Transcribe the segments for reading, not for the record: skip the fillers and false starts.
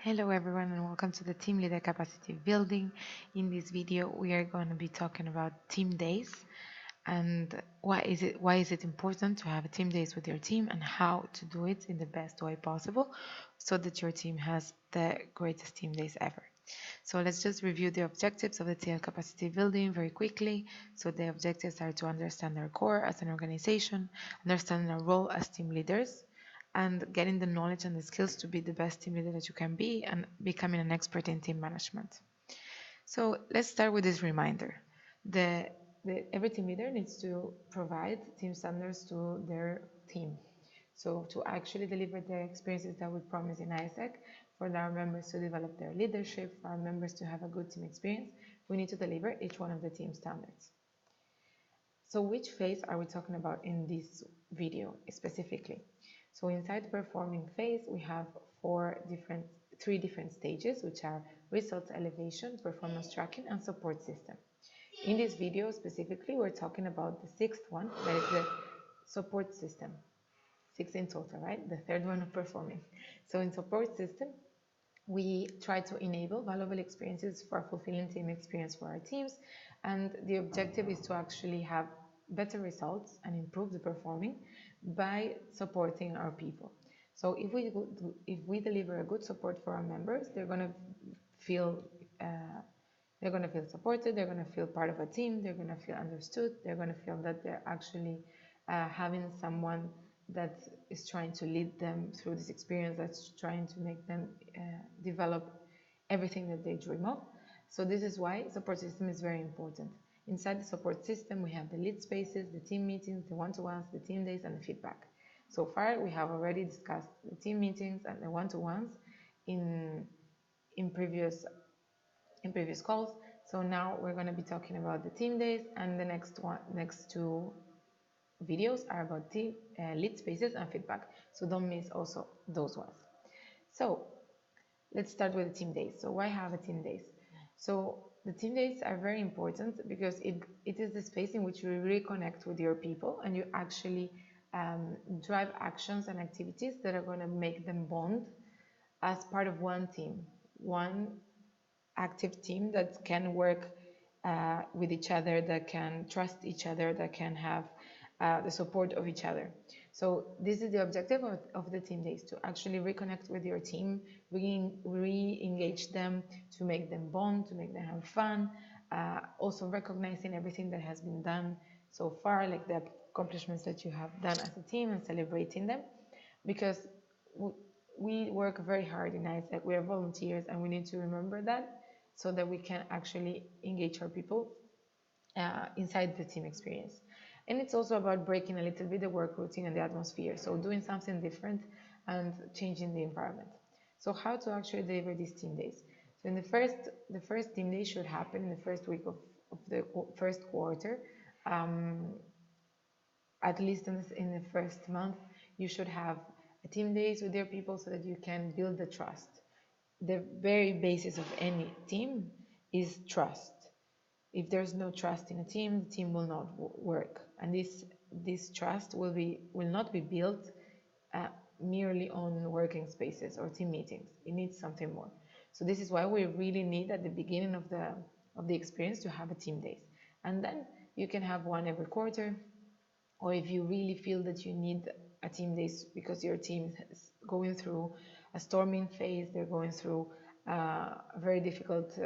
Hello everyone and welcome to the Team Leader Capacity Building. In this video we are going to be talking about team days and why is it important to have a team days with your team and how to do it in the best way possible so that your team has the greatest team days ever. So let's just review the objectives of the TL capacity building very quickly. So the objectives are to understand our core as an organization, understand our role as team leaders, and getting the knowledge and the skills to be the best team leader that you can be and becoming an expert in team management. So let's start with this reminder. The, every team leader needs to provide team standards to their team. So to actually deliver the experiences that we promise in ISEC, for our members to develop their leadership, for our members to have a good team experience, we need to deliver each one of the team standards. So which phase are we talking about in this video specifically? So inside the performing phase, we have three different stages, which are results elevation, performance tracking, and support system. In this video specifically, we're talking about the sixth one, that is the support system. Six in total, right? The third one of performing. So in support system, we try to enable valuable experiences for a fulfilling team experience for our teams, and the objective is to actually have better results and improve the performing by supporting our people. So if we deliver a good support for our members, they're going to feel supported, they're going to feel part of a team, they're going to feel understood, they're going to feel that they're actually having someone that is trying to lead them through this experience, that's trying to make them develop everything that they dream of. So this is why support system is very important. Inside the support system, we have the lead spaces, the team meetings, the one-to-ones, the team days, and the feedback. So far, we have already discussed the team meetings and the one-to-ones in previous calls. So now we're going to be talking about the team days, and the next two videos are about team lead spaces and feedback. So don't miss also those ones. So let's start with the team days. So why have a team days? So the team days are very important because it is the space in which you reconnect with your people and you actually drive actions and activities that are going to make them bond as part of one team, one active team that can work with each other, that can trust each other, that can have the support of each other. So this is the objective of the team days, to actually reconnect with your team, re-engage them, to make them bond, to make them have fun, also recognizing everything that has been done so far, like the accomplishments that you have done as a team, and celebrating them, because we work very hard in ISEC. We are volunteers and we need to remember that so that we can actually engage our people inside the team experience. And it's also about breaking a little bit the work routine and the atmosphere, so doing something different and changing the environment. So how to actually deliver these team days? So in the first team day should happen in the first week of the first quarter. At least in the first month, you should have a team days with your people so that you can build the trust. The very basis of any team is trust. If there's no trust in a team, the team will not work, and this trust will not be built merely on working spaces or team meetings. It needs something more. So this is why we really need at the beginning of the experience to have a team days, and then you can have one every quarter, or if you really feel that you need a team days because your team is going through a storming phase, they're going through a very difficult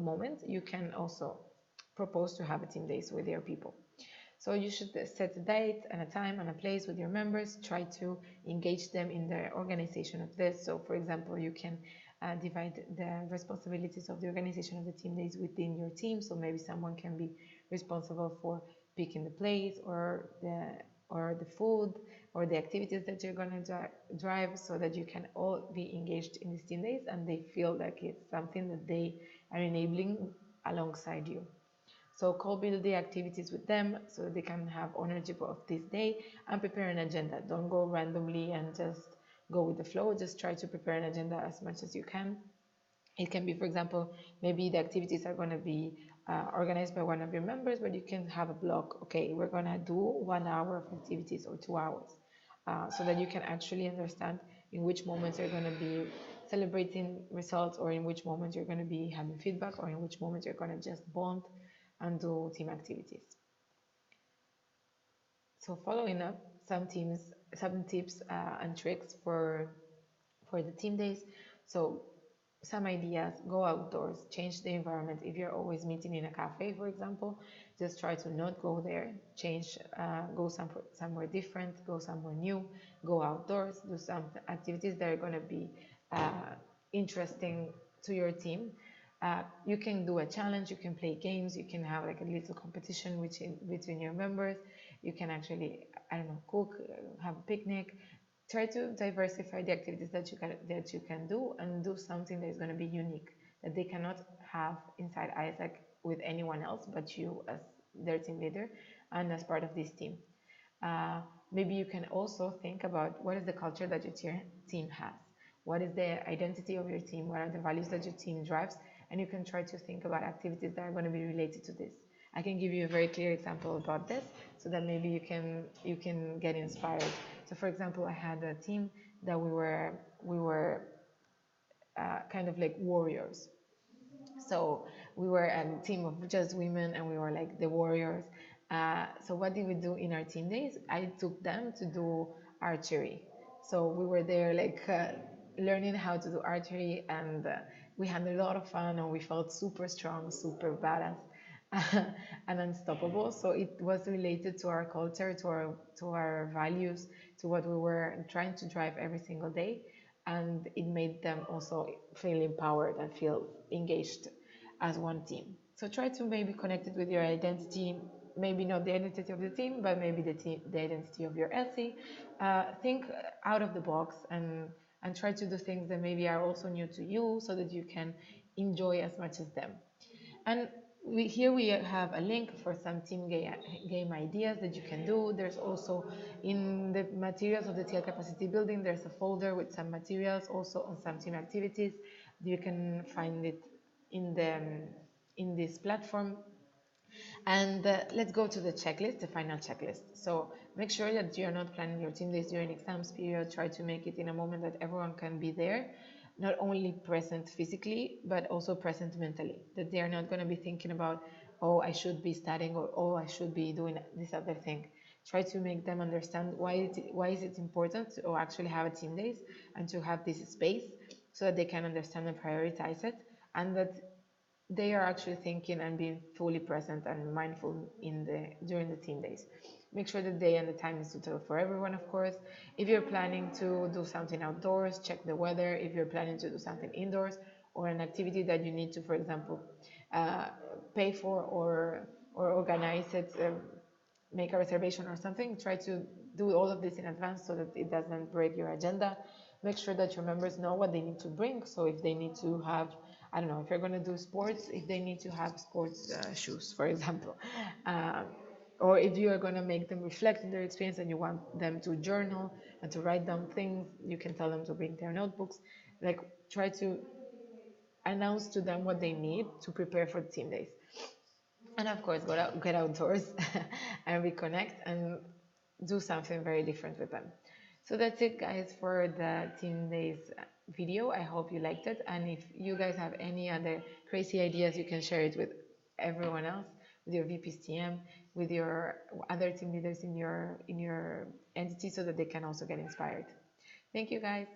moment, you can also propose to have a team days with your people. So you should set a date and a time and a place with your members, try to engage them in the organization of this. So for example, you can divide the responsibilities of the organization of the team days within your team. So maybe someone can be responsible for picking the place or the food or the activities that you're going to drive, so that you can all be engaged in these team days and they feel like it's something that they are enabling alongside you. So co-build the activities with them so they can have ownership of this day, and prepare an agenda. Don't go randomly and just go with the flow. Just try to prepare an agenda as much as you can. It can be, for example, maybe the activities are going to be organized by one of your members, but you can have a block. Okay, we're going to do 1 hour of activities or 2 hours, so that you can actually understand in which moments you're going to be celebrating results, or in which moments you're going to be having feedback, or in which moments you're going to just bond and do team activities. So following up, some tips and tricks for the team days. So some ideas: go outdoors, change the environment. If you're always meeting in a cafe, for example, just try to not go there. Change, go somewhere different, go somewhere new, go outdoors, do some activities that are going to be interesting to your team. You can do a challenge, you can play games, you can have like a little competition between your members. You can actually, I don't know, cook, have a picnic. Try to diversify the activities that you can do, and do something that is going to be unique, that they cannot have inside ISAC with anyone else but you as their team leader and as part of this team. Maybe you can also think about what is the culture that your team has, what is the identity of your team, what are the values that your team drives, and you can try to think about activities that are going to be related to this. I can give you a very clear example about this, so that maybe you can get inspired. So, for example, I had a team that we were kind of like warriors. So we were a team of just women, and we were like the warriors. So what did we do in our team days? I took them to do archery. So we were there like learning how to do archery, and we had a lot of fun, and we felt super strong, super badass. And unstoppable. So it was related to our culture, to our values, to what we were trying to drive every single day, and it made them also feel empowered and feel engaged as one team. So try to maybe connect it with your identity, maybe not the identity of the team, but maybe the identity of your SE. Think out of the box, and try to do things that maybe are also new to you, so that you can enjoy as much as them. And here we have a link for some team game ideas that you can do. There's also, in the materials of the TL capacity building, there's a folder with some materials also on some team activities. You can find it in this platform. And let's go to the checklist, the final checklist. So make sure that you're not planning your team days during exams period. Try to make it in a moment that everyone can be there, not only present physically, but also present mentally. That they are not going to be thinking about, oh, I should be studying, or oh, I should be doing this other thing. Try to make them understand why is it important to actually have a team days, and to have this space, so that they can understand and prioritize it, and that they are actually thinking and being fully present and mindful during the team days. Make sure the day and the time is suitable for everyone, of course. If you're planning to do something outdoors, check the weather. If you're planning to do something indoors, or an activity that you need to, for example, pay for, or organize it, make a reservation or something, try to do all of this in advance, so that it doesn't break your agenda. Make sure that your members know what they need to bring. So if they need to have, I don't know, if you're going to do sports, if they need to have sports shoes, for example. Or if you are going to make them reflect on their experience, and you want them to journal and to write down things, you can tell them to bring their notebooks. Like, try to announce to them what they need to prepare for the team days. And of course, get outdoors and reconnect, and do something very different with them. So that's it, guys, for the team days video. I hope you liked it, and if you guys have any other crazy ideas, you can share it with everyone else, with your VPs TM, with your other team leaders in your entity, so that they can also get inspired. Thank you, guys.